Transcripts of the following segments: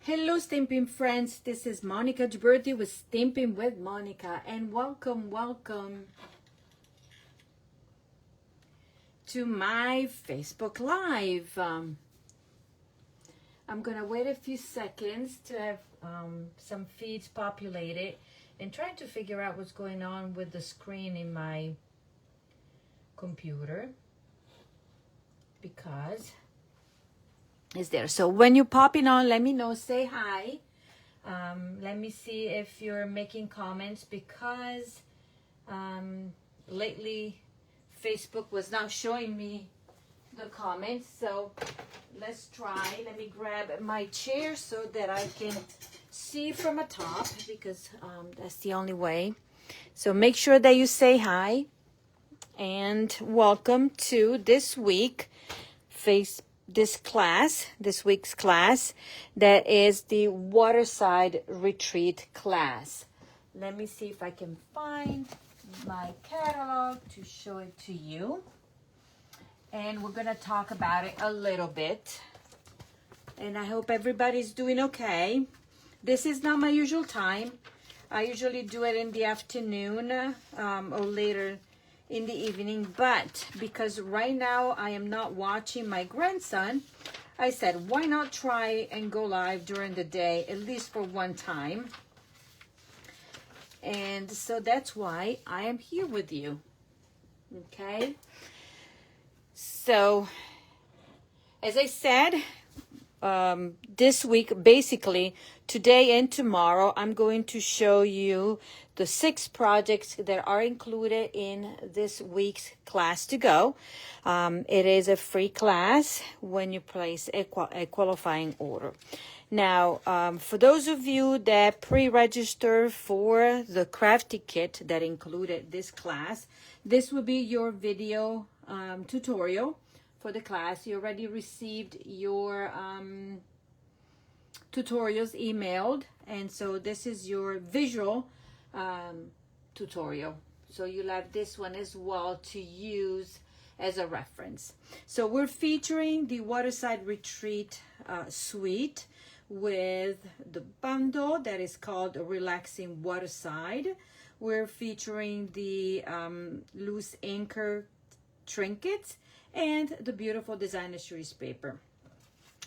Hello Stamping friends, this is Monica Gibberti with Stamping with Monica, and welcome to my Facebook Live. I'm gonna wait a few seconds to have some feeds populated and trying to figure out what's going on with the screen in my computer because is there. So when you pop in on, let me know, say hi. Let me see if you're making comments because lately Facebook was not showing me the comments. So let's try. Let me grab my chair so that I can see from the top because that's the only way. So make sure that you say hi and welcome to this week's class that is the Waterside Retreat class. Let me see if I can find my catalog to show it to you. And we're going to talk about it a little bit. And I hope everybody's doing okay. This is not my usual time. I usually do it in the afternoon or later in the evening, but because right now I am not watching my grandson, I said, why not try and go live during the day, at least for one time. And so that's why I am here with you. Okay. So, as I said, this week, basically, today and tomorrow, I'm going to show you the 6 projects that are included in this week's class to go. It is a free class when you place a qualifying order. Now, for those of you that pre-register for the crafty kit that included this class, this will be your video tutorial for the class. You already received your tutorials emailed, and so this is your visual tutorial. So you'll have this one as well to use as a reference. So we're featuring the Waterside Retreat suite with the bundle that is called Relaxing Waterside. We're featuring the loose anchor trinkets and the beautiful designer series paper.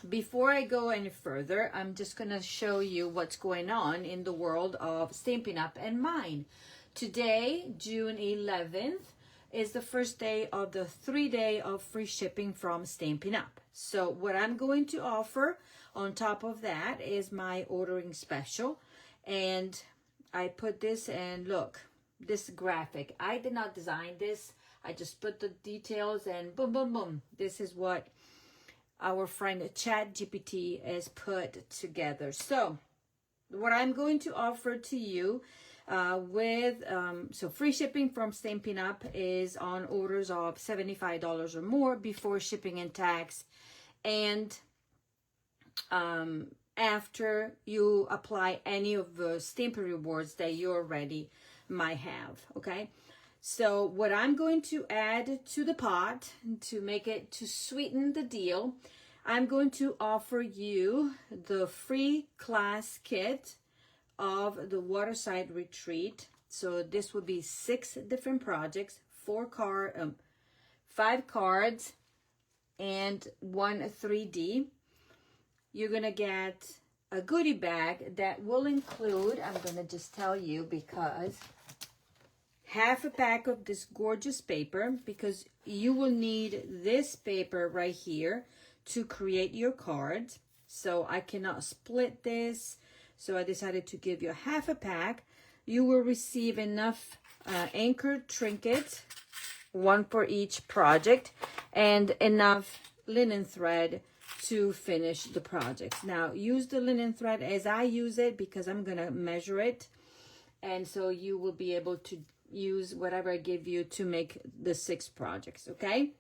Before I go any further, I'm just going to show you what's going on in the world of Stampin' Up! And mine. Today, June 11th, is the first day of the 3-day of free shipping from Stampin' Up! So what I'm going to offer on top of that is my ordering special. And I put this, and look, this graphic. I did not design this. I just put the details and boom, boom, boom. This is what our friend ChatGPT has put together. So what I'm going to offer to you so free shipping from Stampin' Up! Is on orders of $75 or more before shipping and tax, and after you apply any of the Stampin' Rewards that you already might have, okay? So what I'm going to add to the pot to sweeten the deal, I'm going to offer you the free class kit of the Waterside Retreat. So this will be 6 different projects, 5 cards, and 1 3D. You're gonna get a goodie bag that will include, I'm gonna just tell you because, half a pack of this gorgeous paper, because you will need this paper right here to create your cards. So I cannot split this, so I decided to give you half a pack. You will receive enough anchor trinkets, 1 for each project, and enough linen thread to finish the projects. Now use the linen thread as I use it because I'm gonna measure it, and so you will be able to use whatever I give you to make the 6 projects, okay?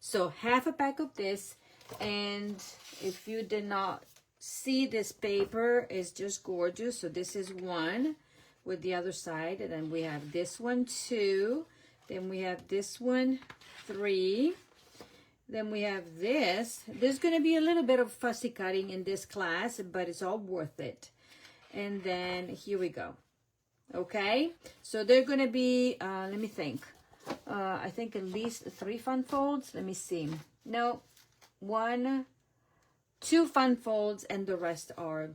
So half a pack of this, and if you did not see, this paper is just gorgeous. So this is 1 with the other side, and then we have this one 2, then we have this one 3, Then we have this. There's going to be a little bit of fussy cutting in this class, but it's all worth it. And then here we go. Okay, so they're going to be, let me think. I think at least 3 fun folds. Let me see. No, 1, 2 fun folds, and the rest are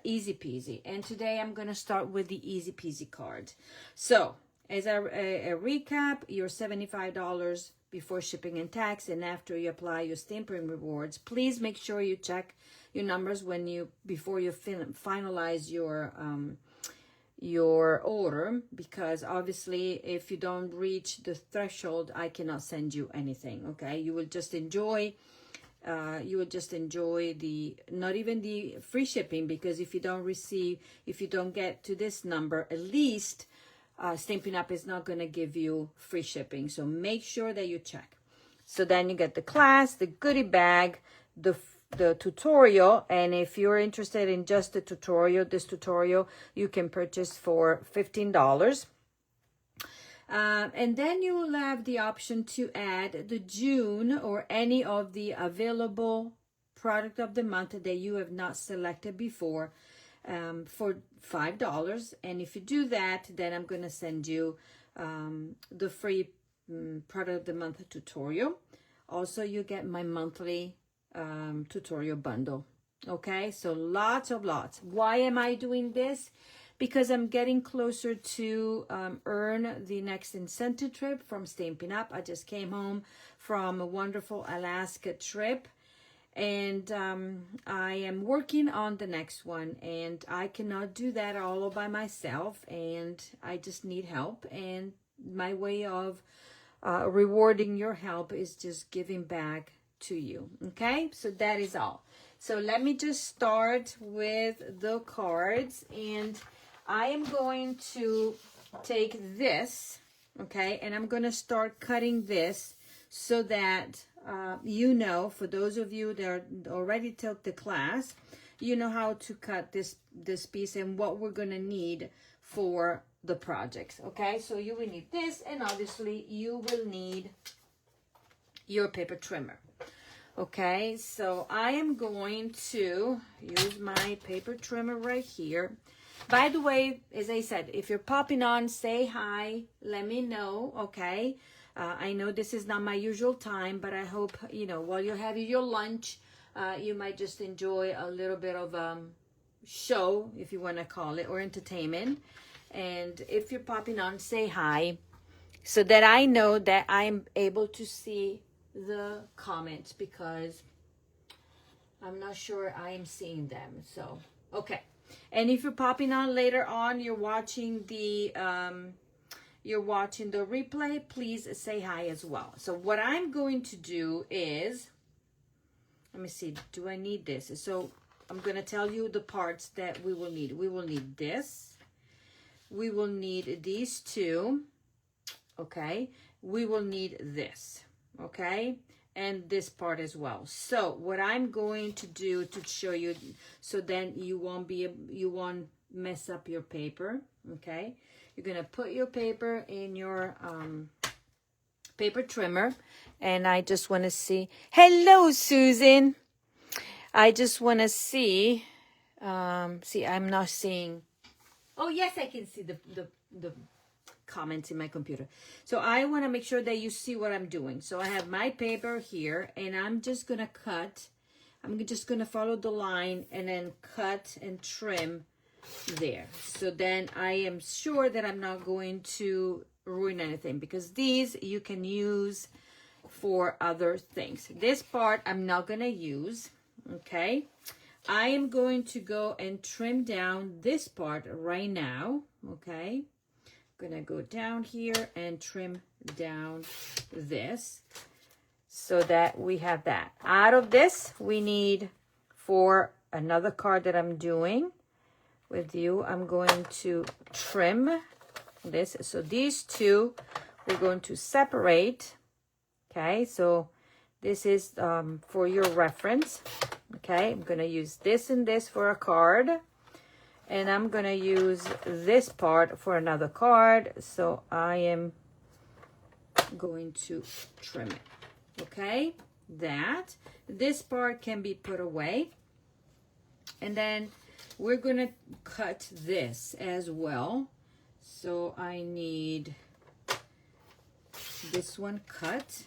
easy peasy. And today I'm going to start with the easy peasy card. So as a recap, you're $75 before shipping and tax, and after you apply your stamping rewards. Please make sure you check your numbers before you finalize your order, because obviously if you don't reach the threshold, I cannot send you anything. Okay, you will just enjoy the not even the free shipping, because if you don't get to this number, at least Stampin' Up! Is not going to give you free shipping. So make sure that you check. So then you get the class, the goodie bag, the tutorial, and if you're interested in just the tutorial, this tutorial you can purchase for $15. And then you will have the option to add the June or any of the available product of the month that you have not selected before, for $5. And if you do that, then I'm going to send you the free product of the month tutorial. Also, you get my monthly tutorial bundle. Okay, so lots. Why am I doing this? Because I'm getting closer to earn the next incentive trip from Stampin' Up! I just came home from a wonderful Alaska trip, and I am working on the next one, and I cannot do that all by myself, and I just need help. And my way of rewarding your help is just giving back to you. Okay, so that is all. So let me just start with the cards, and I am going to take this, okay, and I'm going to start cutting this so that you know, for those of you that already took the class, you know how to cut this piece and what we're going to need for the projects. Okay, so you will need this, and obviously you will need your paper trimmer. Okay, so I am going to use my paper trimmer right here. By the way, as I said, if you're popping on, say hi, let me know. Okay, I know this is not my usual time, but I hope, you know, while you're having your lunch, you might just enjoy a little bit of show, if you want to call it, or entertainment. And if you're popping on, say hi, so that I know that I'm able to see the comments, because I'm not sure I am seeing them. So okay, and if you're popping on later on, you're watching the replay, please say hi as well. So what I'm going to do is, let me see, do I need this? So I'm going to tell you the parts that we will need. We will need this, we will need these two, okay, we will need this, okay, and this part as well. So what I'm going to do to show you, so then you won't mess up your paper. Okay, you're gonna put your paper in your paper trimmer, and I just want to see, hello Susan, I just want to see I'm not seeing, oh yes, I can see the comments in my computer. So I want to make sure that you see what I'm doing. So I have my paper here, and I'm just going to cut. I'm just going to follow the line and then cut and trim there. So then I am sure that I'm not going to ruin anything, because these you can use for other things. This part I'm not going to use, okay? I am going to go and trim down this part right now, okay? Gonna go down here and trim down this so that we have that. Out of this, we need, for another card that I'm doing with you, I'm going to trim this. So these two we're going to separate. Okay, so this is for your reference. Okay, I'm gonna use this and this for a card, and I'm going to use this part for another card. So I am going to trim it. Okay. that. This part can be put away. And then we're gonna cut this as well. So I need this one cut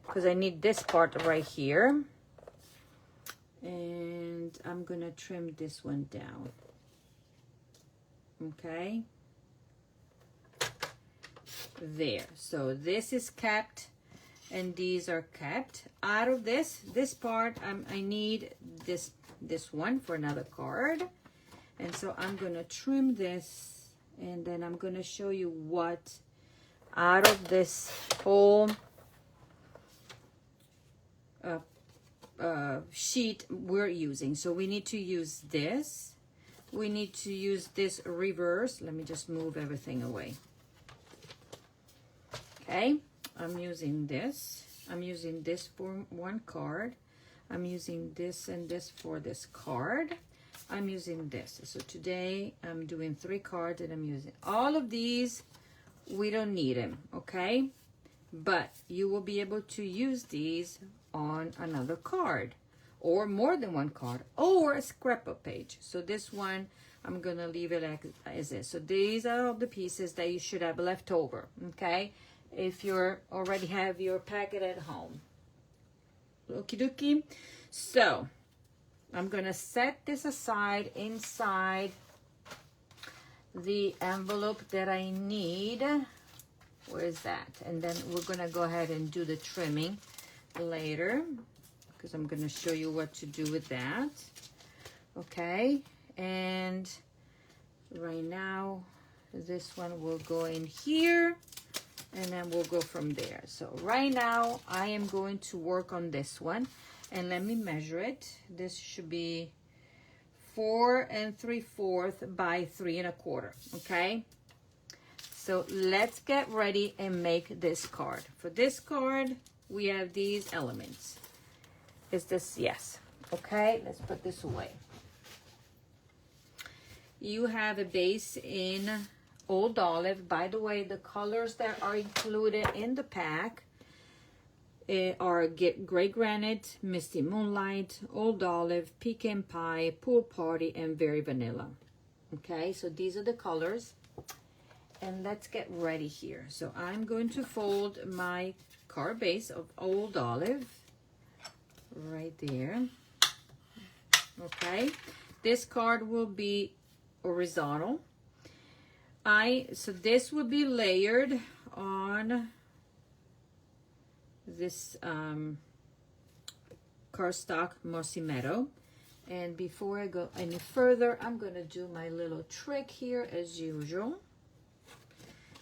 because I need this part right here. And I'm gonna trim this one down. Okay. There. So this is kept and these are kept. Out of this part, I need this one for another card. And so I'm gonna trim this, and then I'm gonna show you what out of this whole sheet we're using. So we need to use this. We need to use this reverse. Let me just move everything away. Okay, I'm using this. I'm using this for one card. I'm using this and this for this card. I'm using this. So today I'm doing 3 cards and I'm using all of these. We don't need them, okay? But you will be able to use these on another card or more than one card or a scrapbook page. So this one, I'm gonna leave it as is. So these are all the pieces that you should have left over, okay? If you're already have your packet at home. Okie dokie. So I'm gonna set this aside inside the envelope that I need. Where is that? And then we're gonna go ahead and do the trimming later because I'm gonna show you what to do with that. Okay, and right now this one will go in here and then we'll go from there. So right now I am going to work on this one, and let me measure it. This should be 4 3/4 by 3 1/4. Okay, so let's get ready and make this card. For this card we have these elements. Is this? Yes. Okay, let's put this away. You have a base in Old Olive. By the way, the colors that are included in the pack are Gray Granite, Misty Moonlight, Old Olive, Pecan Pie, Pool Party, and Very Vanilla. Okay, so these are the colors. And let's get ready here. So I'm going to fold my card base of Old Olive right there. Okay, this card will be horizontal. So this will be layered on this cardstock Mossy Meadow. And before I go any further, I'm gonna do my little trick here as usual,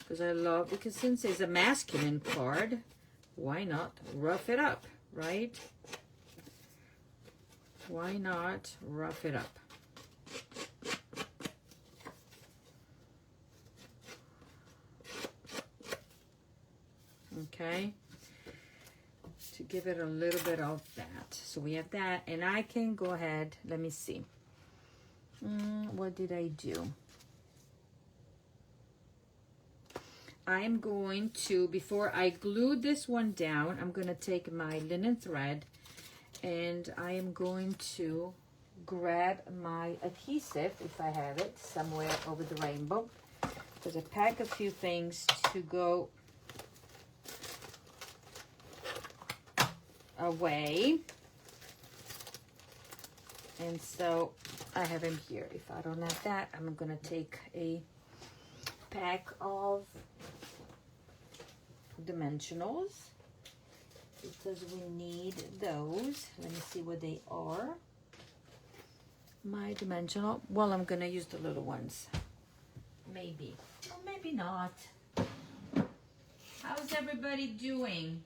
because since it's a masculine card, why not rough it up, right? Why not rough it up? Okay, to give it a little bit of that. So we have that, and I can go ahead, let me see. What did I do? I'm going to, before I glue this one down, I'm going to take my linen thread and I am going to grab my adhesive, if I have it somewhere over the rainbow, because I pack a few things to go away. And so I have him here. If I don't have that, I'm going to take a pack of dimensionals, because we need those. Let me see what they are. My dimensional, well, I'm gonna use the little ones, maybe, or maybe not. How's everybody doing?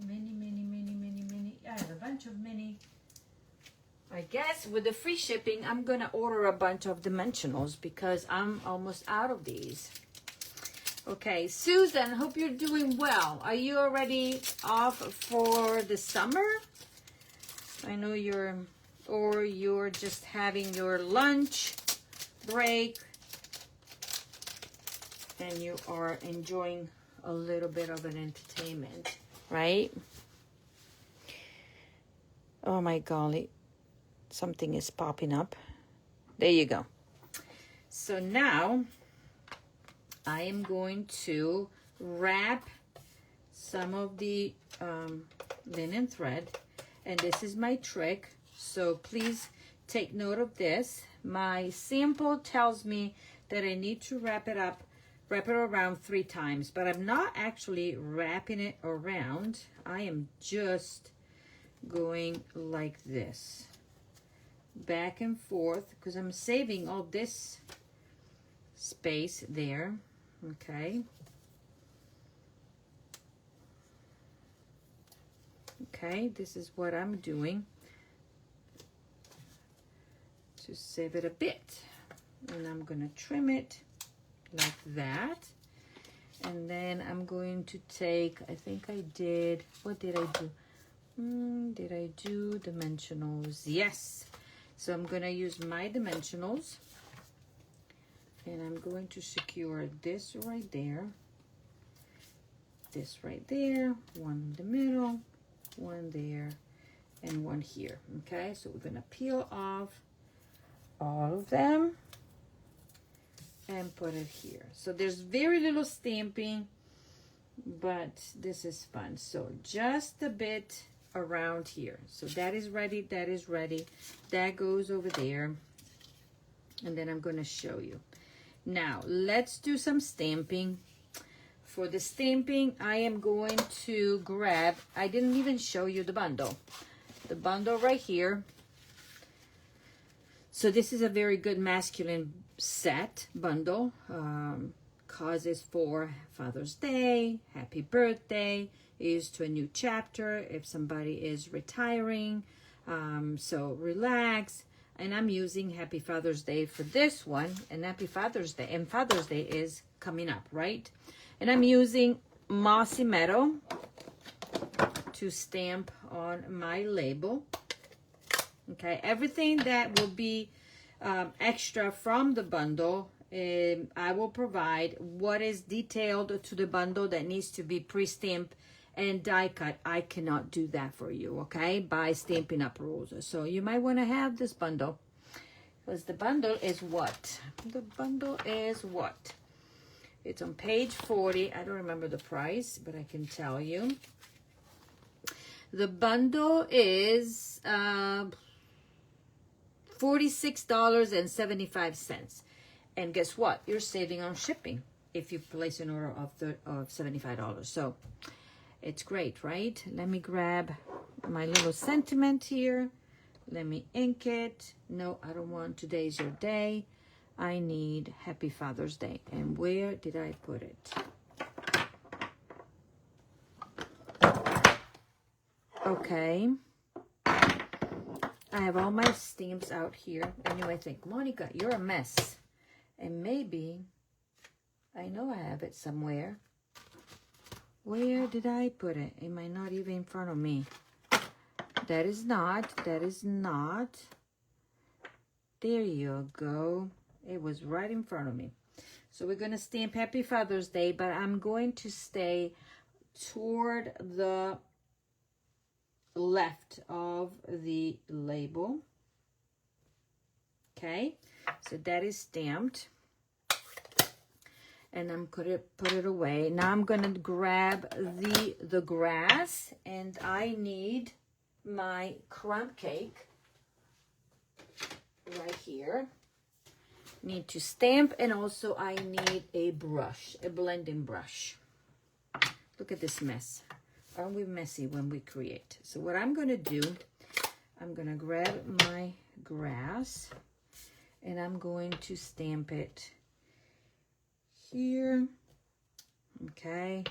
Many. I have a bunch of many. I guess with the free shipping, I'm gonna order a bunch of dimensionals because I'm almost out of these. Okay, Susan, hope you're doing well. Are you already off for the summer? I know you're just having your lunch break and you are enjoying a little bit of an entertainment, right? Oh my golly, something is popping up. There you go. So now I am going to wrap some of the linen thread, and this is my trick, so please take note of this. My sample tells me that I need to wrap it around 3 times, but I'm not actually wrapping it around. I am just going like this, back and forth, because I'm saving all this space there. Okay. Okay, this is what I'm doing to save it a bit. And I'm gonna trim it like that. And then I'm going to take, I think I did, what did I do? Did I do dimensionals? Yes. So I'm gonna use my dimensionals. And I'm going to secure this right there. This right there, one in the middle, one there, and one here. Okay, so we're gonna peel off all of them and put it here. So there's very little stamping, but this is fun. So just a bit around here. So that is ready, that is ready. That goes over there. And then I'm gonna show you. Now, let's do some stamping. For the stamping, I am going to grab, I didn't even show you the bundle. The bundle right here. So this is a very good masculine set bundle. Causes for Father's Day, happy birthday, is to a new chapter if somebody is retiring. So relax. And I'm using Happy Father's Day for this one, and Happy Father's Day, and Father's Day is coming up, right? And I'm using Mossy Meadow to stamp on my label. Okay, everything that will be extra from the bundle, I will provide. What is detailed to the bundle that needs to be pre-stamped and die cut, I cannot do that for you, okay, by Stampin' Up roses. So you might want to have this bundle, because the bundle is what? The bundle is what? It's on page 40. I don't remember the price, but I can tell you. The bundle is $46.75. And guess what? You're saving on shipping if you place an order of $75. So it's great, right? Let me grab my little sentiment here. Let me ink it. No, I don't want Today's Your Day. I need Happy Father's Day. And where did I put it? Okay. I have all my stamps out here. And you might think, Monica, you're a mess. And maybe, I know I have it somewhere. Where did I put it? It might not even in front of me. That is not. There you go. It was right in front of me. So we're going to stamp Happy Father's Day, but I'm going to stay toward the left of the label. Okay, so that is stamped. And I'm gonna put it away. Now I'm gonna grab the grass, and I need my crumb cake right here. Need to stamp, and also I need a brush, a blending brush. Look at this mess. Aren't we messy when we create? So what I'm gonna do, I'm gonna grab my grass, and I'm going to stamp it here. Okay,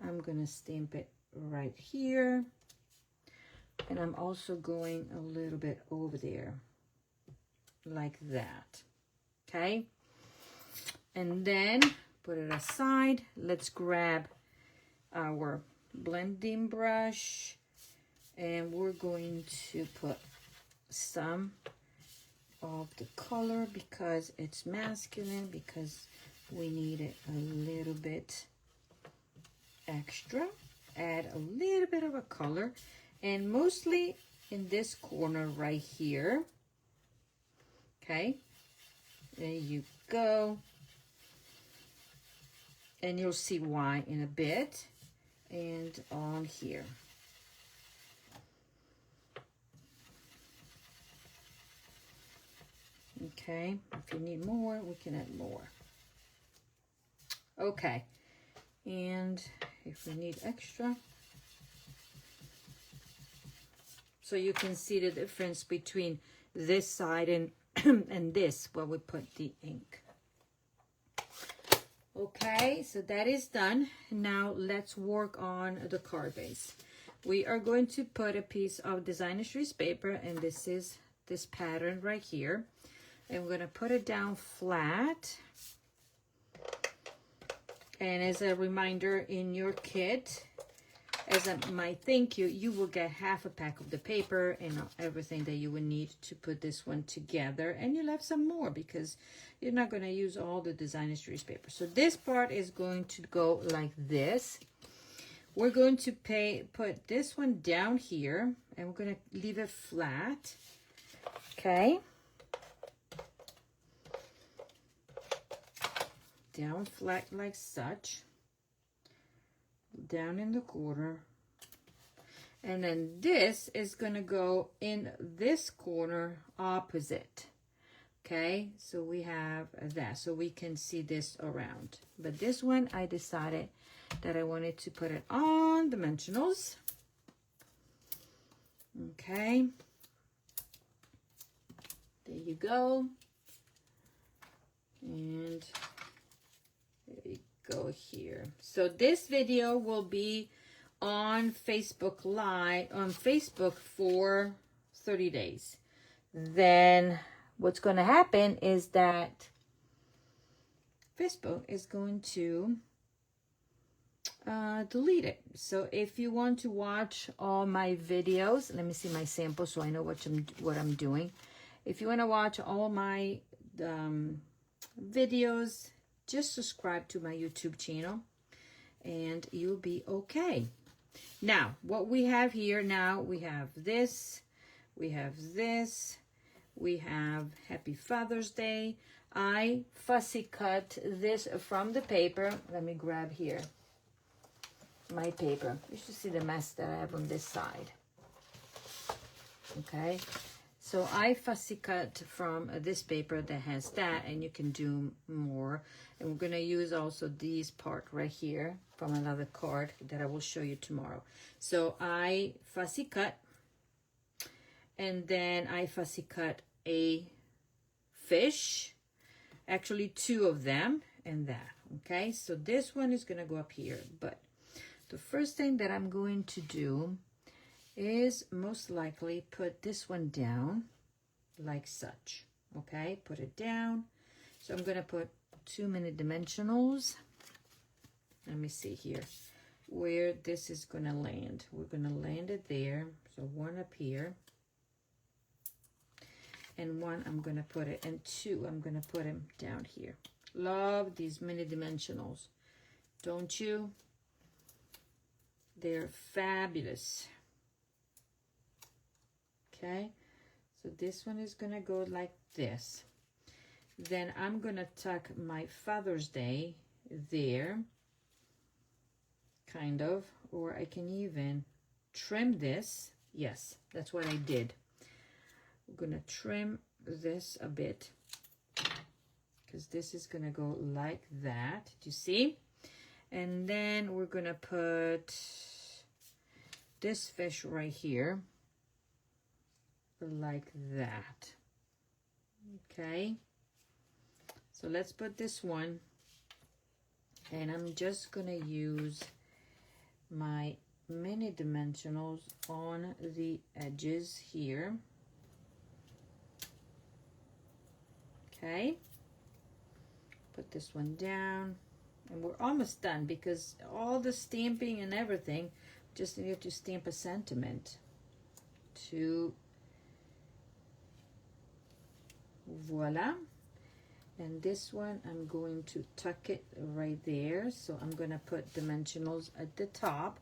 I'm gonna stamp it right here, and I'm also going a little bit over there like that. Okay, and then put it aside. Let's grab our blending brush, and we're going to put some of the color because it's masculine, because we need it a little bit extra, add a little bit of a color, and mostly in this corner right here. Okay, there you go. And you'll see why in a bit. And on here. Okay, if you need more, we can add more. Okay, and if we need extra, so you can see the difference between this side and and this where we put the ink. Okay, so that is done. Now let's work on the card base. We are going to put a piece of designer trees paper, and this is this pattern right here. And we're going to put it down flat. And as a reminder, in your kit, as my thank you, you will get half a pack of the paper and everything that you would need to put this one together. And you'll have some more because you're not going to use all the designer trees paper. So this part is going to go like this. We're going to put this one down here, and we're going to leave it flat. Okay. Down flat like such. Down in the corner. And then this is going to go in this corner opposite. Okay, so we have that, so we can see this around. But this one, I decided that I wanted to put it on dimensionals. Okay, there you go. And there you go here. So this video will be on Facebook Live, on Facebook for 30 days. Then what's going to happen is that Facebook is going to delete it. So if you want to watch all my videos, let me see my sample so I know what I'm doing. If you want to watch all my videos, just subscribe to my YouTube channel and you'll be okay. Now, what we have here now, we have this, we have this, we have Happy Father's Day. I fussy cut this from the paper. Let me grab here my paper. You should see the mess that I have on this side. Okay, so I fussy cut from this paper that has that, and you can do more. And we're going to use also these part right here from another card that I will show you tomorrow. So I fussy cut, and then I fussy cut a fish, actually two of them, and that. Okay, so this one is going to go up here, but the first thing that I'm going to do is most likely put this one down like such. Okay, put it down. So I'm going to put 2 minute dimensionals. Let me see here where this is going to land. We're going to land it there. So one up here. And one I'm going to put it, and two I'm going to put them down here. Love these mini dimensionals, don't you? They're fabulous. Okay, so this one is going to go like this. Then I'm going to tuck my Father's Day there, kind of, or I can even trim this. Yes, that's what I did. We're going to trim this a bit because this is going to go like that. Do you see? And then we're going to put this fish right here like that. Okay. So let's put this one, and I'm just going to use my mini dimensionals on the edges here. Okay, put this one down, and we're almost done because all the stamping and everything, just need to stamp a sentiment to voila. And this one, I'm going to tuck it right there. So I'm going to put dimensionals at the top.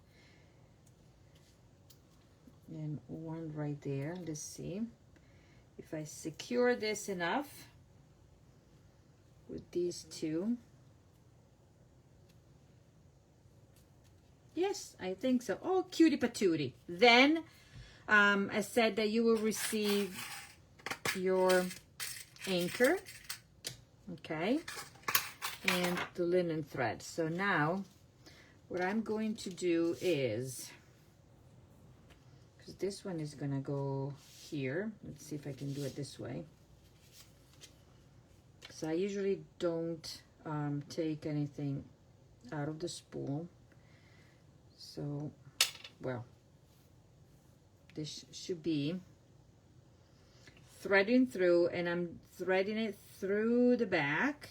And one right there. Let's see if I secure this enough with these two. Yes, I think so. Oh, cutie patootie. Then I said that you will receive your anchor, okay, and the linen thread. So now what I'm going to do is, because this one is gonna go here, let's see if I can do it this way. So I usually don't take anything out of the spool. So, well, this should be threading through, and I'm threading it through the back.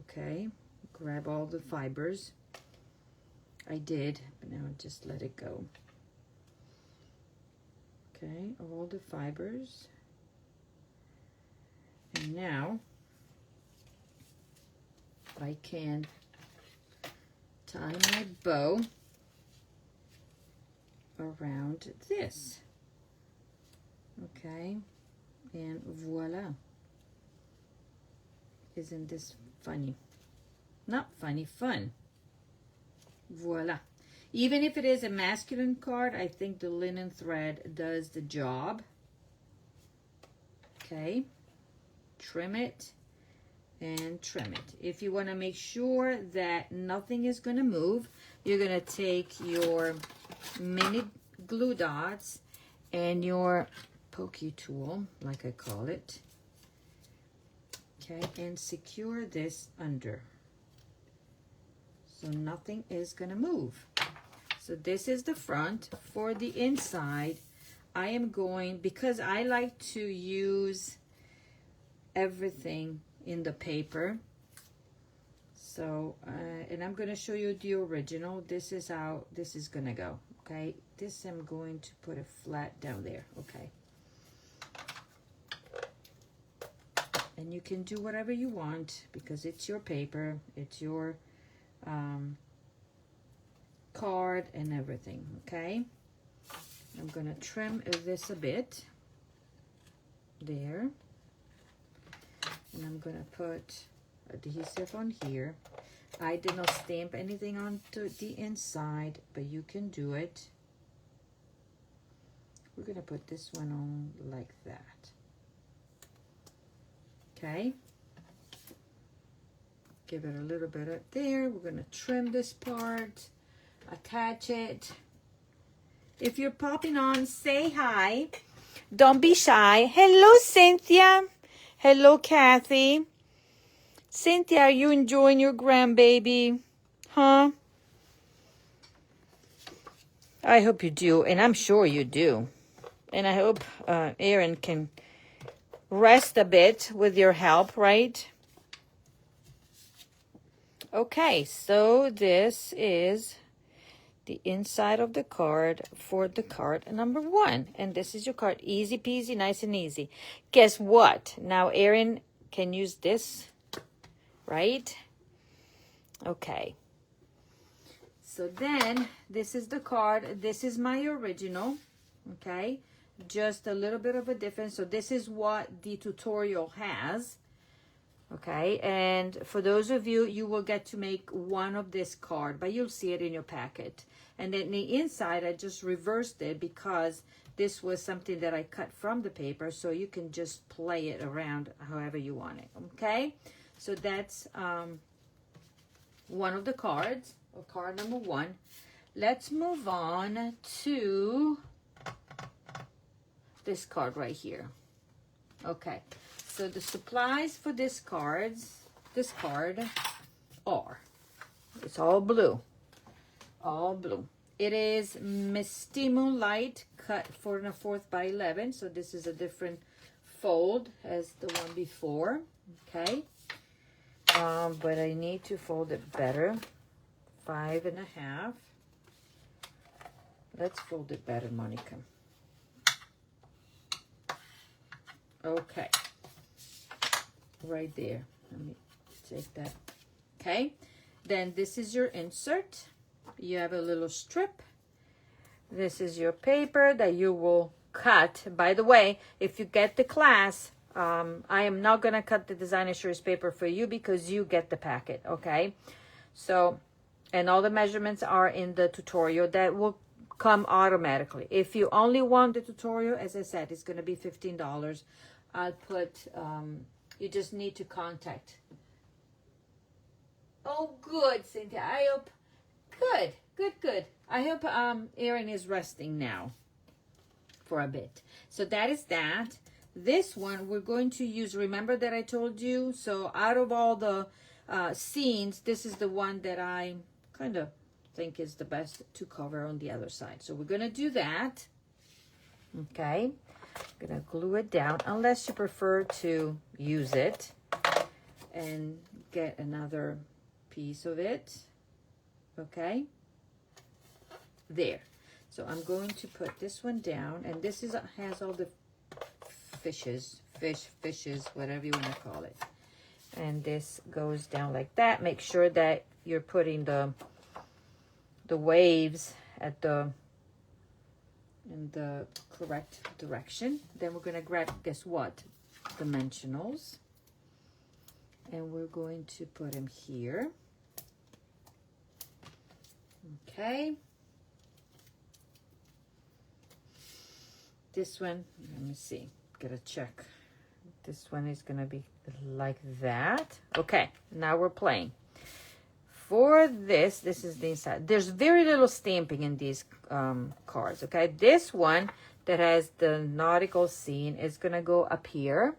Okay, grab all the fibers. I did, but now just let it go. Okay, all the fibers. And now I can tie my bow around this. Okay, and voila. Isn't this funny? Not funny, fun. Voila. Even if it is a masculine card, I think the linen thread does the job. Okay, trim it and trim it. If you want to make sure that nothing is going to move, you're going to take your mini glue dots and your pokey tool, like I call it, okay, and secure this under so nothing is going to move. So this is the front. For the inside, I am going, because I like to use everything in the paper, so and I'm going to show you the original. This is how this is going to go. Okay, this I'm going to put it flat down there. Okay, and you can do whatever you want because it's your paper, it's your card and everything. Okay, I'm going to trim this a bit there, and I'm going to put adhesive on here. I did not stamp anything onto the inside, but you can do it. We're going to put this one on like that. Okay. Give it a little bit up there. We're going to trim this part, attach it. If you're popping on, say hi. Don't be shy. Hello, Cynthia. Hello, Kathy. Cynthia, are you enjoying your grandbaby? Huh? I hope you do, and I'm sure you do. And I hope Erin can rest a bit with your help, right? Okay, so this is the inside of the card for the card number 1. And this is your card. Easy peasy, nice and easy. Guess what? Now Erin can use this, right? Okay. So then this is the card. This is my original. Okay. Just a little bit of a difference. So this is what the tutorial has. Okay, and for those of you, you will get to make one of this card, but you'll see it in your packet. And then the inside, I just reversed it because this was something that I cut from the paper, so you can just play it around however you want it. Okay, so that's one of the cards, or card number 1. Let's move on to this card right here. Okay. So the supplies for this card are, it's all blue, all blue. It is Mistimo Light cut 4 1/4 by 11. So this is a different fold as the one before, okay? But I need to fold it better, 5 1/2. Let's fold it better, Monica. Okay. right there. Let me take that. Okay, then this is your insert. You have a little strip. This is your paper that you will cut. By the way, if you get the class, I am not going to cut the design assurance paper for you because you get the packet, okay? So, and all the measurements are in the tutorial that will come automatically. If you only want the tutorial, as I said, it's going to be $15. I'll put, you just need to contact. Oh, good, Cynthia. I hope, good. I hope Erin is resting now for a bit. So that is that. This one we're going to use, remember that I told you? So out of all the scenes, this is the one that I kind of think is the best to cover on the other side. So we're going to do that. Okay. I'm going to glue it down unless you prefer to use it and get another piece of it. Okay. There. So I'm going to put this one down, and this is has all the fishes, whatever you want to call it. And this goes down like that. Make sure that you're putting the waves at in the correct direction. Then we're going to grab, guess what? Dimensionals. And we're going to put them here. Okay. This one, let me see, gotta check. This one is gonna be like that. Okay, now we're playing. For this is the inside. There's very little stamping in these cards, okay? This one that has the nautical scene is gonna go up here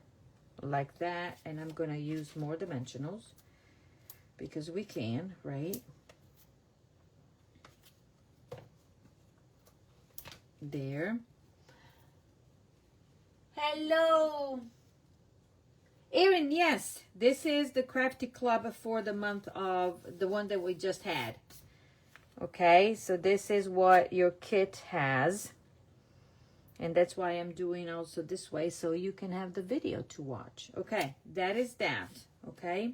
like that, and I'm gonna use more dimensionals because we can, right? There. Hello, Erin. Yes, this is the Crafty Club for the month of the one that we just had. Okay, so this is what your kit has, and that's why I'm doing also this way, so you can have the video to watch. Okay, that is that. Okay,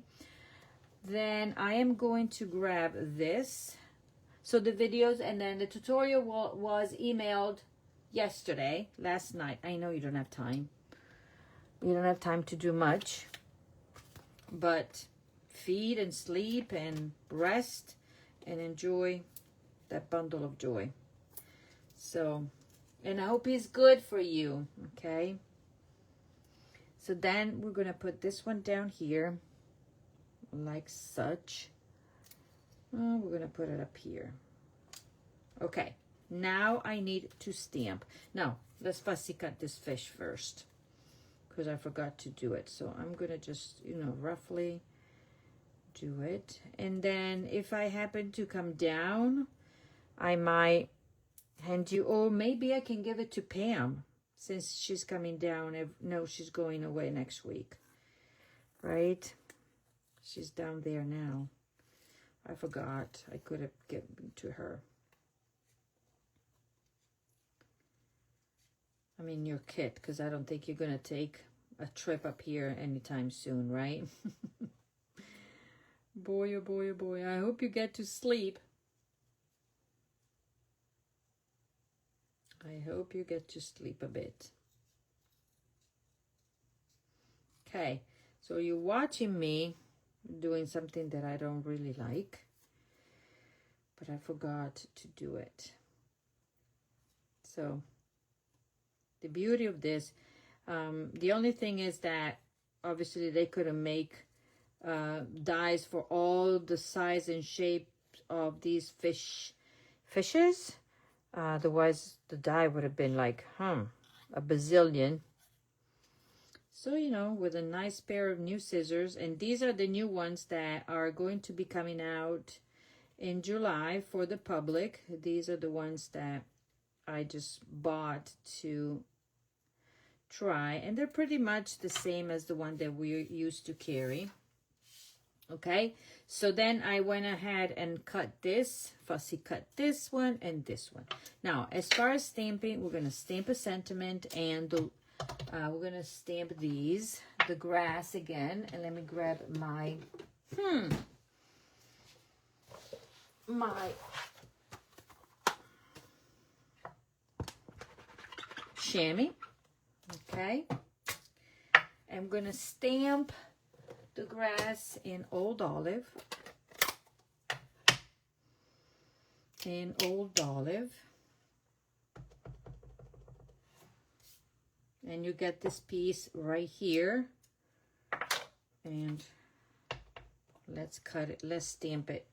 then I am going to grab this. So the videos and then the tutorial was emailed last night. I know you don't have time. You don't have time to do much. But feed and sleep and rest and enjoy that bundle of joy. So, and I hope it's good for you, okay? So then we're going to put this one down here like such. We're going to put it up here. Okay. Now I need to stamp. Now, let's fussy cut this fish first because I forgot to do it. So I'm going to just, roughly do it. And then if I happen to come down, I might hand you, or maybe I can give it to Pam since she's coming down. No, she's going away next week, right? She's down there now. I forgot. I could have given to her. I mean, your kit, because I don't think you're going to take a trip up here anytime soon, right? Boy, oh boy, oh boy. I hope you get to sleep. I hope you get to sleep a bit. Okay, so you're watching me doing something that I don't really like, but I forgot to do it. So the beauty of this, the only thing is that obviously they couldn't make dies for all the size and shape of these fishes. Otherwise the die would have been like a bazillion. So, with a nice pair of new scissors, and these are the new ones that are going to be coming out in July for the public. These are the ones that I just bought to try, and they're pretty much the same as the one that we used to carry. Okay, so then I went ahead and fussy cut this one and this one. Now, as far as stamping, we're going to stamp a sentiment, and we're going to stamp these. the grass again, and let me grab my my chamois. Okay, I'm gonna stamp the grass in Old Olive. In Old Olive. And you get this piece right here. And let's cut it, let's stamp it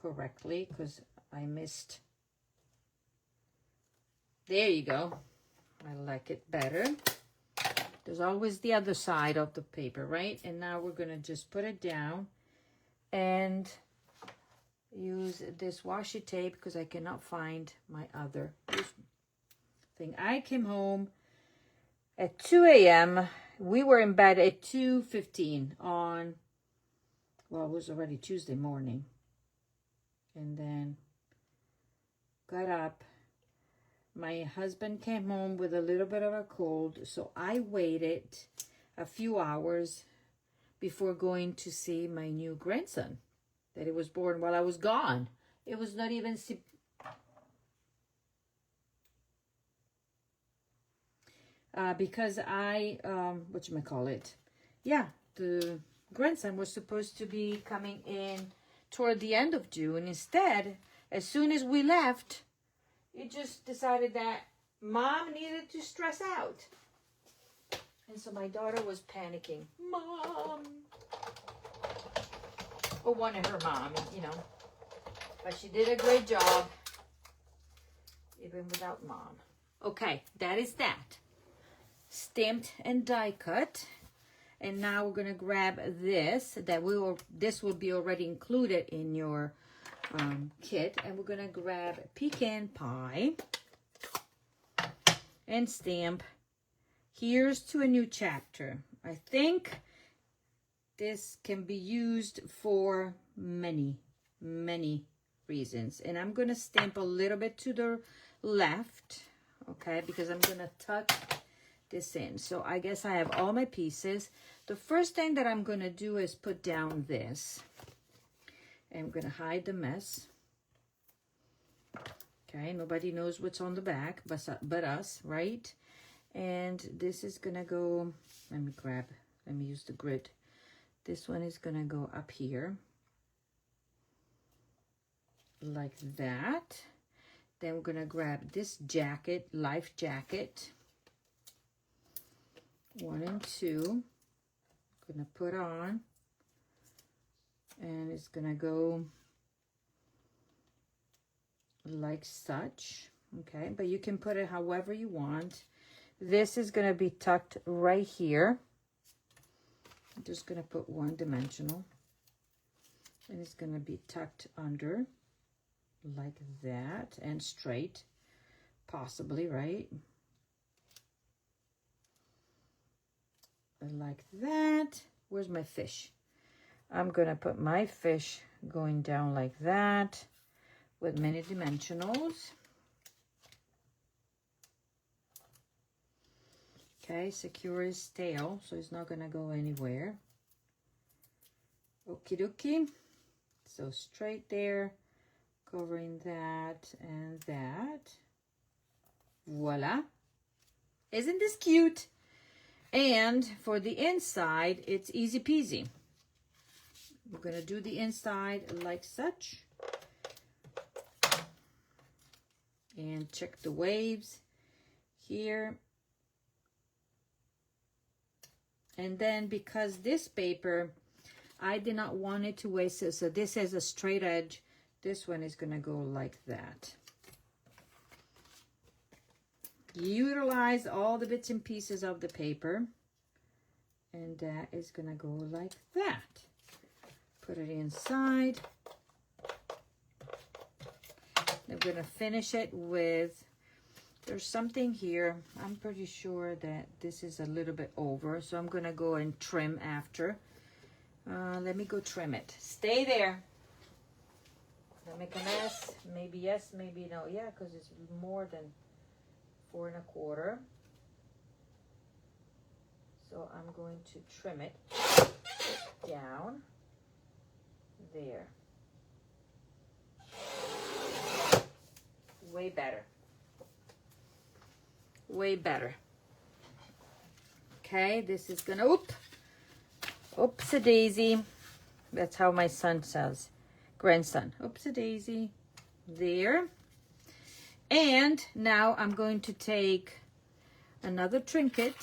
correctly because I missed. There you go. I like it better. There's always the other side of the paper, right? And now we're gonna just put it down and use this washi tape because I cannot find my other thing. I came home at 2 a.m. We were in bed at 2:15 on, well, it was already Tuesday morning. And then got up. My husband came home with a little bit of a cold, so I waited a few hours before going to see my new grandson that he was born while I was gone. It was not even because I whatchamacallit, yeah, the grandson was supposed to be coming in toward the end of June. Instead, as soon as we left, it just decided that Mom needed to stress out. And so my daughter was panicking. Mom! Or wanted her mom, you know. But she did a great job, even without Mom. Okay, that is that. Stamped and die cut. And now we're going to grab this. This will be already included in your kit. And we're going to grab pecan pie and stamp. Here's to a new chapter. I think this can be used for many, many reasons. And I'm going to stamp a little bit to the left, okay, because I'm going to tuck this in. So I guess I have all my pieces. The first thing that I'm going to do is put down this. And I'm going to hide the mess. Okay, nobody knows what's on the back but us, right? And this is going to go, let me use the grid. This one is going to go up here. Like that. Then we're going to grab this jacket, life jacket. 1 and 2. I'm going to put on. And it's going to go like such. Okay, but you can put it however you want. This is going to be tucked right here. I'm just going to put 1 dimensional. And it's going to be tucked under like that and straight, possibly, right? Like that. Where's my fish? I'm going to put my fish going down like that with many dimensionals. Okay, secure his tail, so he's not going to go anywhere. Okie dokie. So straight there, covering that and that. Voila. Isn't this cute? And for the inside, it's easy peasy. We're going to do the inside like such. And check the waves here. And then because this paper, I did not want it to waste it. So this has a straight edge. This one is going to go like that. Utilize all the bits and pieces of the paper. And that is going to go like that. Put it inside. I'm going to finish it with, there's something here. I'm pretty sure that this is a little bit over. So I'm going to go and trim after. Let me go trim it. Stay there. I'll make a mess. Maybe yes, maybe no. Yeah, because it's more than 4 1/4. So I'm going to trim it down there. Way better. Way better. Okay, this is gonna, oops-a-daisy. That's how my son says, grandson. Oops-a-daisy. There. And now I'm going to take another trinket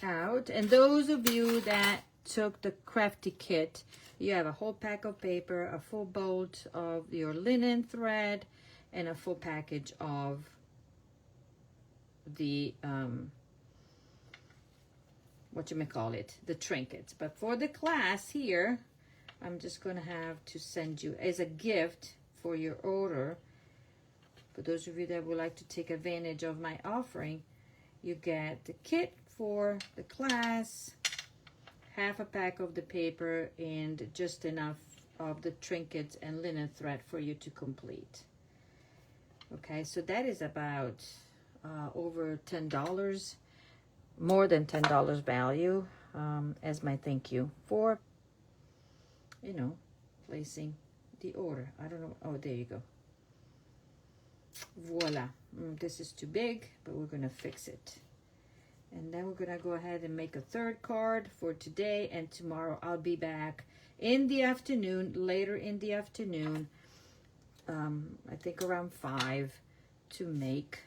out. And those of you that took the crafty kit, you have a whole pack of paper, a full bolt of your linen thread, and a full package of the the trinkets. But for the class here, I'm just going to have to send you as a gift for your order. For those of you that would like to take advantage of my offering, you get the kit for the class, half a pack of the paper, and just enough of the trinkets and linen thread for you to complete. Okay, so that is about over $10, more than $10 value, as my thank you for, you know, placing the order. I don't know. Oh, there you go. Voila. This is too big, but we're going to fix it. And then we're going to go ahead and make a third card for today. And tomorrow I'll be back in the afternoon, later in the afternoon, I think around 5, to make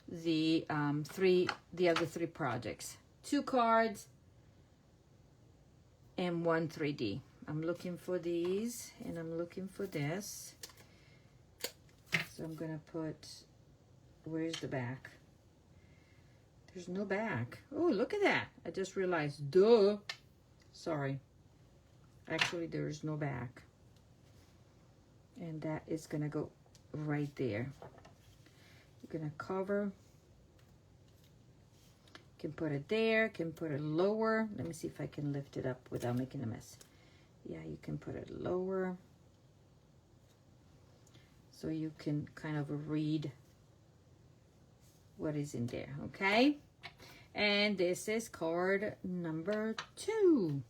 the other 3 projects. 2 cards and 1 3D. I'm looking for these, and I'm looking for this. So I'm gonna put, where's the back? There's no back. Oh, look at that. I just realized, duh. Sorry. Actually, there's no back. And that is gonna go right there. You're gonna cover. Can put it there, can put it lower. Let me see if I can lift it up without making a mess. Yeah, you can put it lower, so you can kind of read what is in there, okay? And this is card number 2.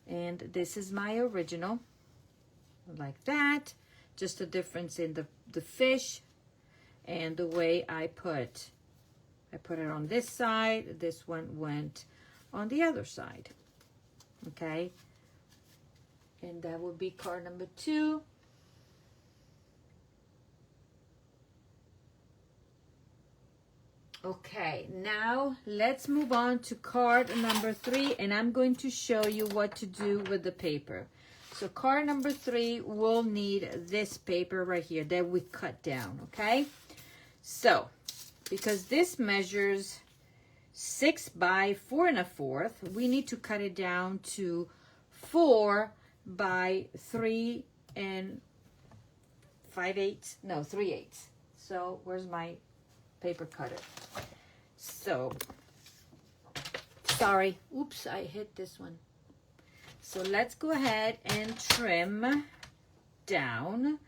And this is my original, like that. Just a difference in the fish and the way I put it on this side. This one went on the other side, okay? And that would be card number 2. Okay, now let's move on to card number 3, and I'm going to show you what to do with the paper. So card number 3 will need this paper right here that we cut down, okay? So, because this measures 6 by 4 1/4, we need to cut it down to 4 by 3 5/8. No, 3/8. So where's my paper cutter? So, sorry. Oops, I hit this one. So let's go ahead and trim down.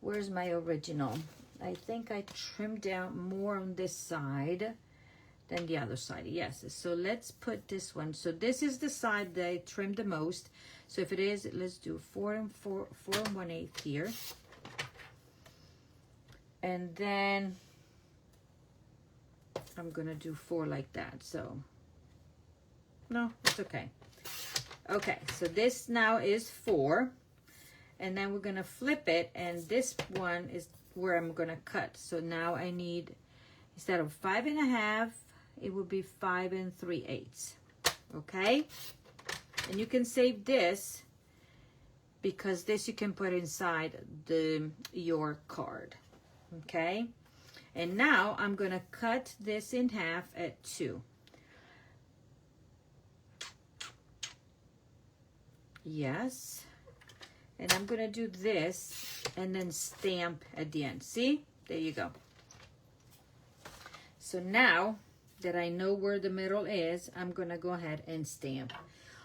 Where's my original? I think I trimmed down more on this side than the other side. Yes, so let's put this one. So this is the side that I trimmed the most. So if it is, let's do 4 1/8 here. And then I'm gonna do 4 like that. So no, it's okay. Okay, so this now is 4, and then we're gonna flip it, and this one is where I'm gonna cut. So now I need, instead of 5 1/2, it would be 5 3/8. Okay, and you can save this, because this you can put inside your card. Okay, and now I'm gonna cut this in half at 2. Yes, and I'm gonna do this and then stamp at the end. See, there you go. So now that I know where the middle is, I'm gonna go ahead and stamp.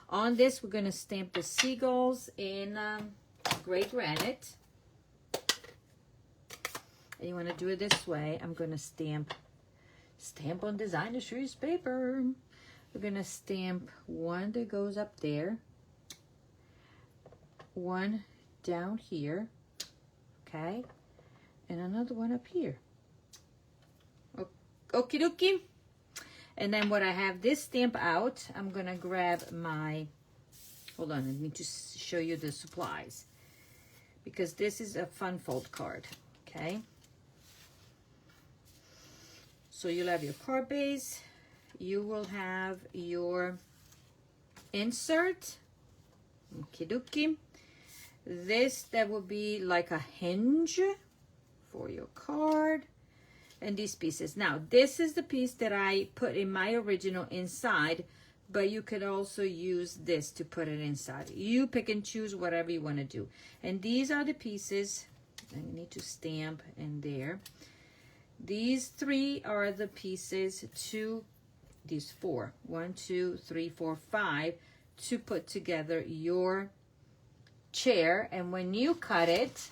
On this, we're gonna stamp the seagulls in gray granite. and you want to do it this way, I'm going to stamp on designer shoes paper. We're going to stamp one that goes up there, one down here, okay, and another one up here. Okie dokie. And then when I have this stamp out, I'm going to grab my, hold on, I need to show you the supplies, because this is a fun fold card, okay? So you'll have your card base, you will have your insert, okie dokie. That will be like a hinge for your card, and these pieces. Now, this is the piece that I put in my original inside, but you could also use this to put it inside. You pick and choose whatever you want to do. And these are the pieces I need to stamp in there. These three are the pieces these four, 1, 2, 3, 4, 5, to put together your chair. And when you cut it,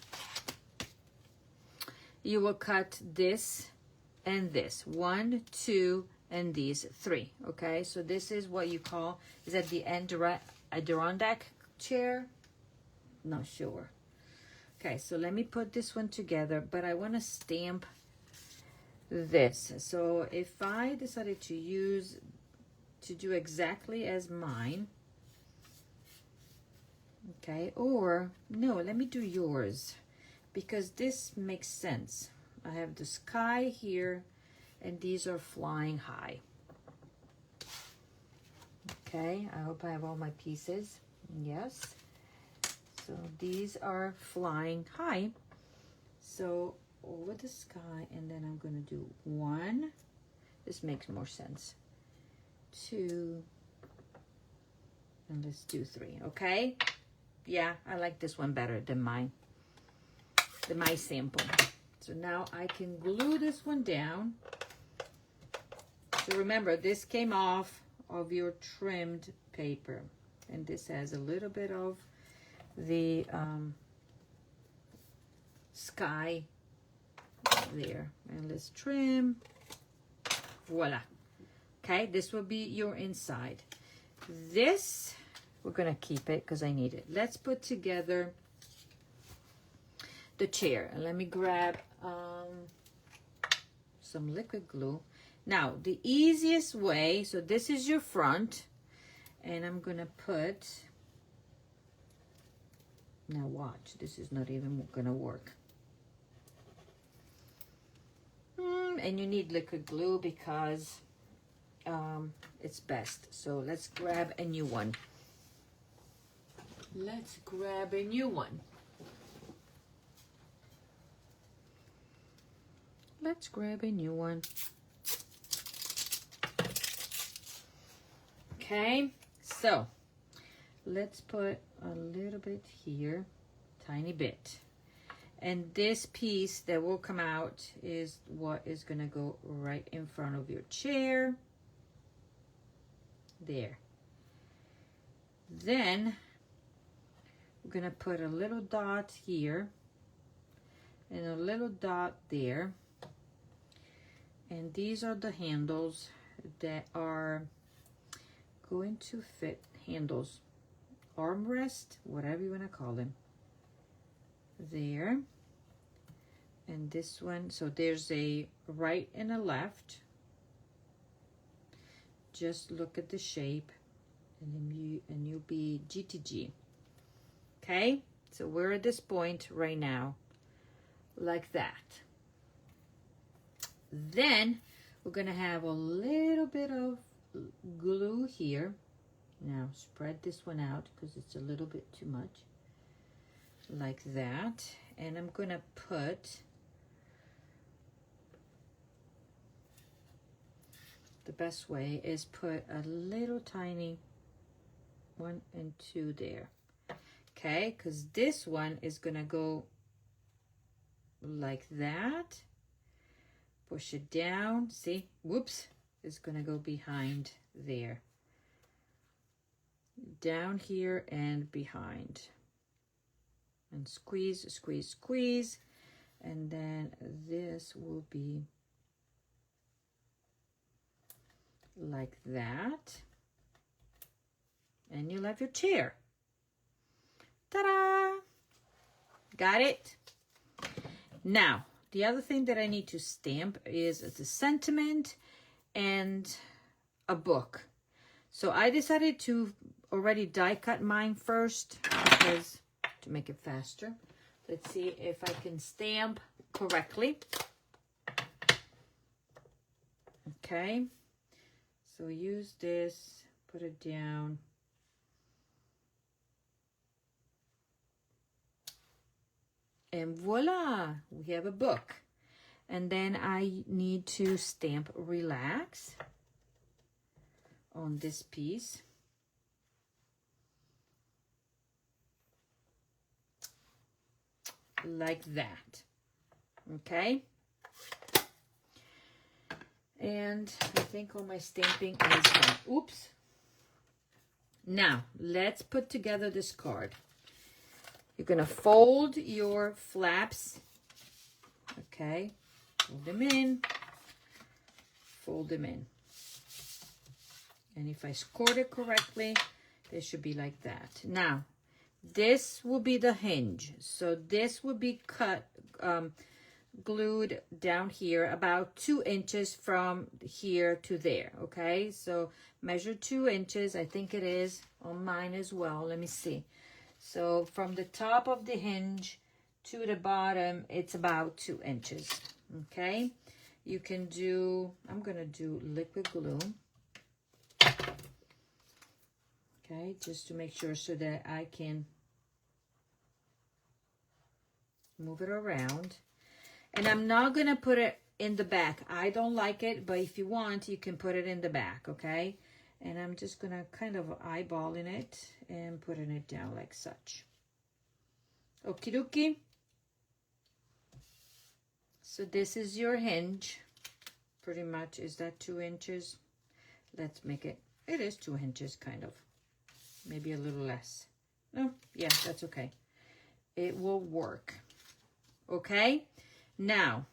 you will cut this and this, 1, 2, and these 3. Okay, so this is what you call, is that the Adirondack chair? Not sure. Okay, so let me put this one together, but I want to stamp this. So if I decided to do exactly as mine, okay, or no, let me do yours, because this makes sense. I have the sky here, and these are flying high. Okay, I hope I have all my pieces. Yes. So these are flying high. So over the sky, and then I'm going to do 1. This makes more sense. 2, and let's do 3. Okay. Yeah, I like this one better than my sample. So now I can glue this one down. So remember, this came off of your trimmed paper, and this has a little bit of the sky there. And let's trim. Voila. Okay, this will be your inside. This, we're gonna keep it because I need it. Let's put together the chair, and let me grab some liquid glue. Now, the easiest way, so this is your front, and I'm gonna put, now watch, this is not even gonna work. And you need liquid glue because it's best. So let's grab a new one. Let's grab a new one. Let's grab a new one. Okay, so let's put a little bit here, tiny bit. And this piece that will come out is what is gonna go right in front of your chair. There. Then we're gonna put a little dot here and a little dot there. And these are the handles that are going to fit, handles, armrest, whatever you want to call them. There. And this one, so there's a right and a left. Just look at the shape, and then you'll be G to G. Okay, so we're at this point right now, like that. Then we're gonna have a little bit of glue here. Now spread this one out because it's a little bit too much, like that. And I'm gonna put the best way is put a little tiny 1 and 2 there. Okay, because this one is gonna go like that. Push it down, see, whoops, it's gonna go behind there. Down here and behind. And squeeze, squeeze, squeeze. And then this will be like that. And you'll have your chair. Ta-da! Got it? Now, the other thing that I need to stamp is the sentiment and a book. So I decided to already die cut mine first because to make it faster. Let's see if I can stamp correctly. Okay. So use this, put it down. And voila, we have a book. And then I need to stamp relax on this piece. Like that. Okay. And I think all my stamping is done. Oops. Now, let's put together this card. You're going to fold your flaps. Okay. Fold them in. Fold them in. And if I scored it correctly, they should be like that. Now, this will be the hinge. So this will be cut, glued down here about 2 inches from here to there. Okay. So measure 2 inches. I think it is on mine as well. Let me see. So from the top of the hinge to the bottom, it's about 2 inches. Okay. You can do, I'm going to do liquid glue. Okay. Just to make sure so that I can move it around. And I'm not going to put it in the back. I don't like it, but if you want, you can put it in the back. Okay. And I'm just going to kind of eyeball in it and putting it down like such. Okie dokie. So this is your hinge. Pretty much, is that 2 inches? Let's make it, it is 2 inches kind of. Maybe a little less. No, yeah, that's okay. It will work. Okay. Now,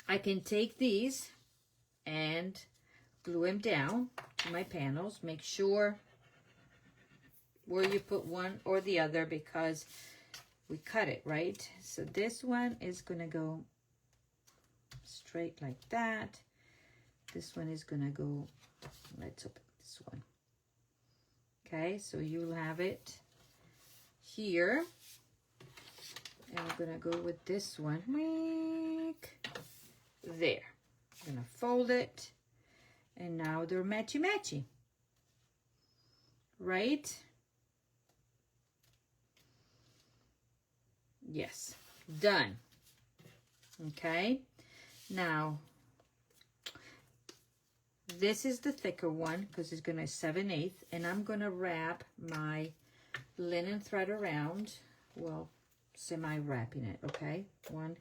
I can take these and glue them down to my panels. Make sure where you put one or the other because we cut it, right? So this one is going to go straight like that. This one is going to go, let's open this one. Okay, so you'll have it here. And I'm going to go with this one. There. I'm going to fold it. And now they're matchy-matchy. Right? Yes. Done. Okay. Now, this is the thicker one because it's going to 7/8. And I'm going to wrap my linen thread around. Well, semi-wrapping it. Okay. 1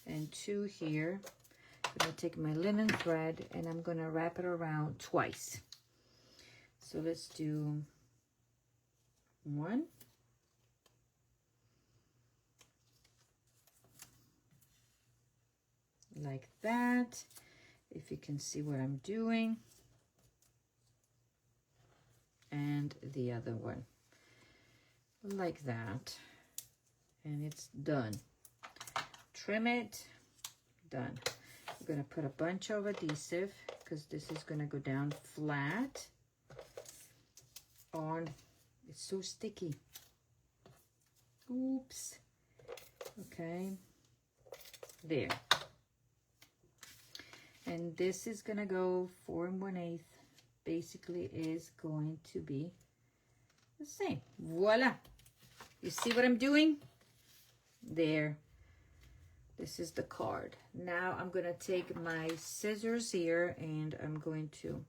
and 2 here. I'm going to take my linen thread and I'm going to wrap it around twice. So let's do 1. Like that. If you can see what I'm doing. And the other one. Like that. And it's done. Trim it. Done. I'm going to put a bunch of adhesive because this is going to go down flat on, it's so sticky. Oops. Okay. There. And this is going to go 4 1/8. Basically is going to be the same. Voila. You see what I'm doing? There. This is the card. Now I'm going to take my scissors here and I'm going to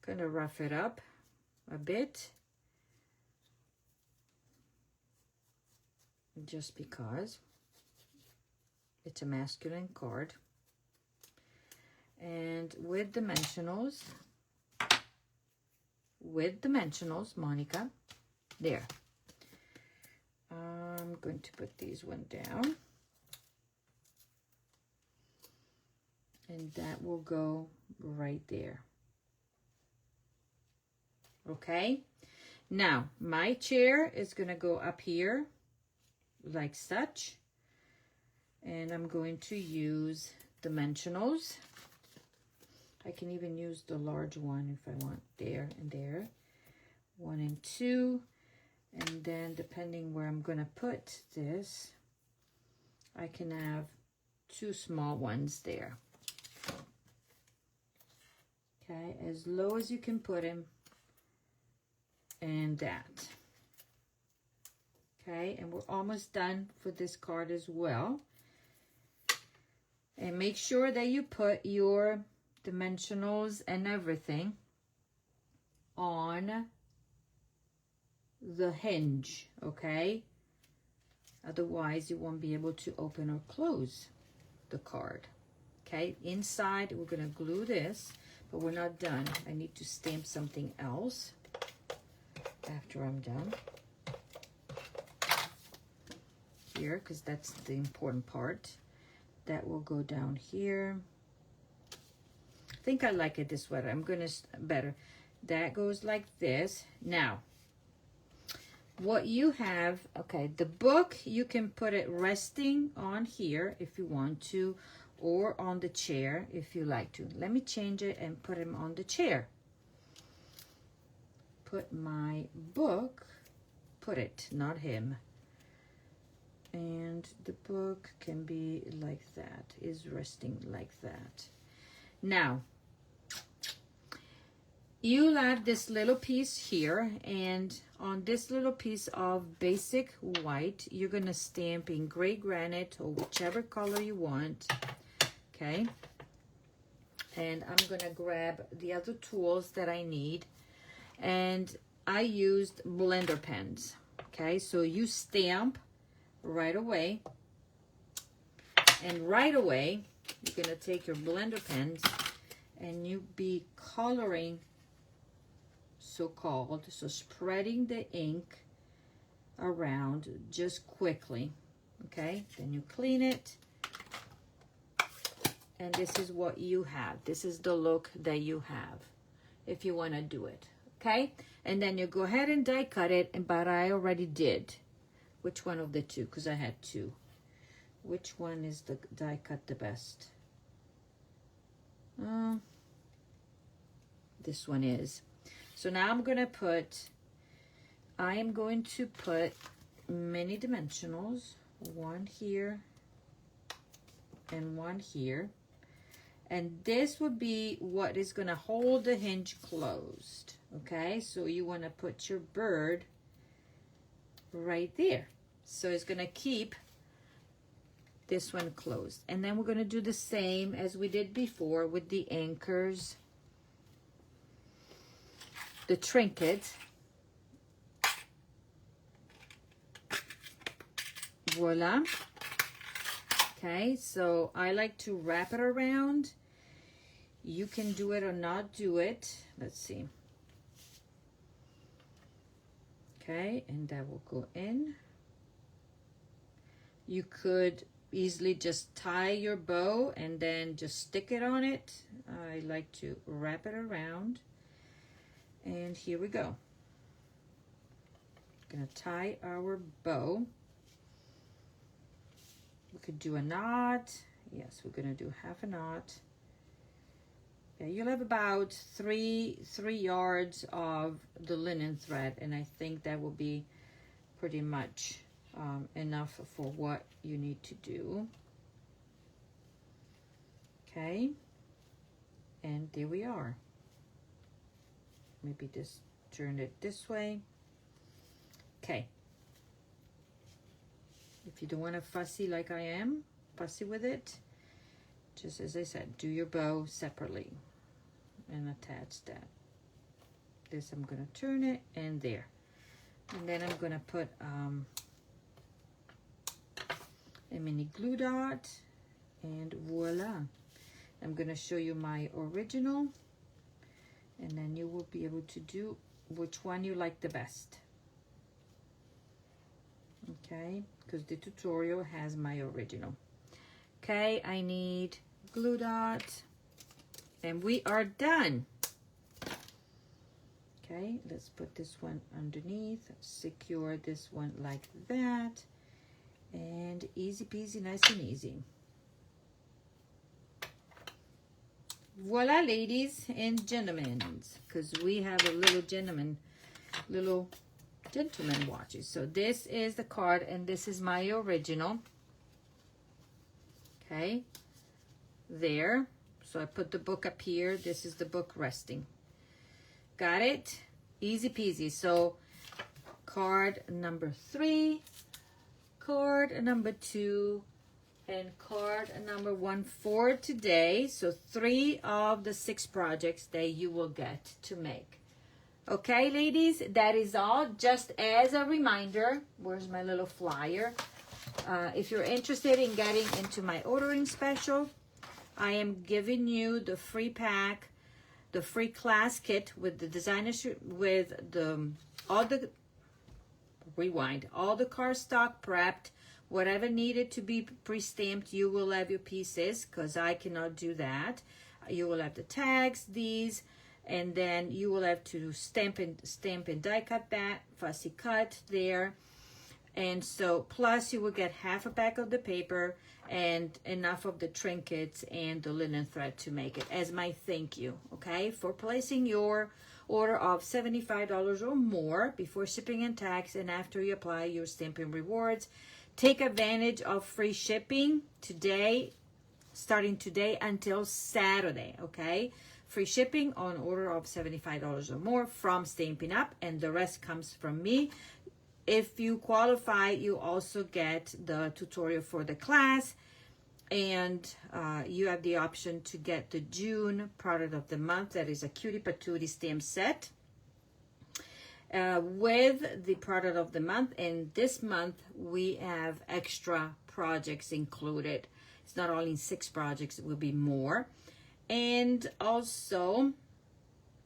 kind of rough it up a bit. Just because it's a masculine card. And with dimensionals, Monica, there. I'm going to put these one down. And that will go right there. Okay, now my chair is going to go up here like such, and I'm going to use dimensionals. I can even use the large one if I want, there and there, 1 and 2, and then depending where I'm going to put this, I can have 2 small ones there. Okay, as low as you can put them, and that. Okay, and we're almost done for this card as well. And make sure that you put your dimensionals and everything on the hinge, okay? Otherwise, you won't be able to open or close the card. Okay, inside, we're gonna glue this, but we're not done. I need to stamp something else after I'm done here, because that's the important part. That will go down here. I think I like it this way. I'm gonna better. That goes like this. Now, what you have, okay, the book, you can put it resting on here if you want to, or on the chair if you like to. Let me change it and put him on the chair. Put my book, put it, not him. And the book can be like that, is resting like that. Now, you'll have this little piece here, and on this little piece of basic white, you're gonna stamp in gray granite or whichever color you want, okay? And I'm gonna grab the other tools that I need. And I used blender pens, okay? So you stamp right away, and right away you're gonna take your blender pens and you be coloring, so-called, so spreading the ink around just quickly, okay? Then you clean it, and this is what you have. This is the look that you have if you want to do it. Okay, and then you go ahead and die cut it, but I already did. Which one of the two? Because I had 2. Which one is the die cut the best? This one is. So now I'm going to put, I am going to put mini dimensionals, 1 here and 1 here. And this would be what is going to hold the hinge closed. Okay, so you want to put your bird right there. So it's going to keep this one closed. And then we're going to do the same as we did before with the anchors, the trinket. Voila. Okay, so I like to wrap it around. You can do it or not do it. Let's see. Okay, and that will go in. You could easily just tie your bow and then just stick it on it. I like to wrap it around. And here we go. Gonna tie our bow. We could do a knot. Yes, we're gonna do half a knot. Yeah, you'll have about three yards of the linen thread, and I think that will be pretty much enough for what you need to do. Okay, and there we are. Maybe just turn it this way. Okay. If you don't want to fussy like I am, fussy with it, just as I said, do your bow separately and attach that. This I'm going to turn it, and there. And then I'm going to put a mini glue dot, and voila. I'm going to show you my original, and then you will be able to do which one you like the best. Okay, because the tutorial has my original. Okay, I need glue dot. And we are done. Okay, let's put this one underneath, secure this one like that, and easy peasy, nice and easy. Voila, ladies and gentlemen, because we have a little gentleman watches. So this is the card, and this is my original. Okay, there. So I put the book up here. This is the book resting. Got it? Easy peasy. So card number 3, card number 2, and card number 1 for today. So 3 of the 6 projects that you will get to make. Okay, ladies, that is all. Just as a reminder, where's my little flyer? If you're interested in getting into my ordering special, I am giving you the free pack, the free class kit with the designer, with all the cardstock prepped, whatever needed to be pre-stamped. You will have your pieces, because I cannot do that. You will have the tags, these, and then you will have to stamp and die cut that, fussy cut there. And so, plus you will get half a pack of the paper and enough of the trinkets and the linen thread to make it as my thank you, okay, for placing your order of $75 or more before shipping and tax, and after you apply your stamping rewards. Take advantage of free shipping today, starting today until Saturday, okay? Free shipping on order of $75 or more from Stampin' Up, and the rest comes from me. If you qualify, you also get the tutorial for the class, and you have the option to get the June product of the month. That is a Cutie Patootie stamp set with the product of the month. And this month we have extra projects included. It's not only 6 projects, it will be more. And also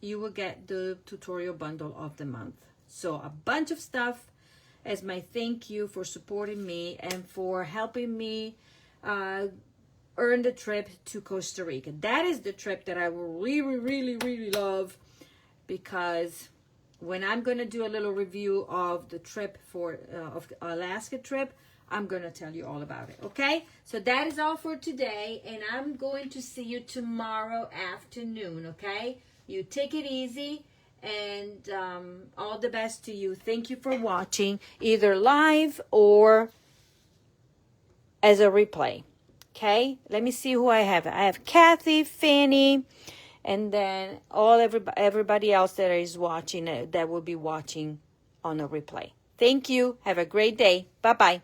you will get the tutorial bundle of the month. So a bunch of stuff as my thank you for supporting me and for helping me earn the trip to Costa Rica. That is the trip that I will really, really, really love, because when I'm going to do a little review of the trip of Alaska trip, I'm going to tell you all about it, okay? So that is all for today, and I'm going to see you tomorrow afternoon, okay? You take it easy. And all the best to you. Thank you for watching, either live or as a replay. Okay, let me see who I have. I have Kathy, Fanny, and then everybody else that is watching, that will be watching on a replay. Thank you. Have a great day. Bye-bye.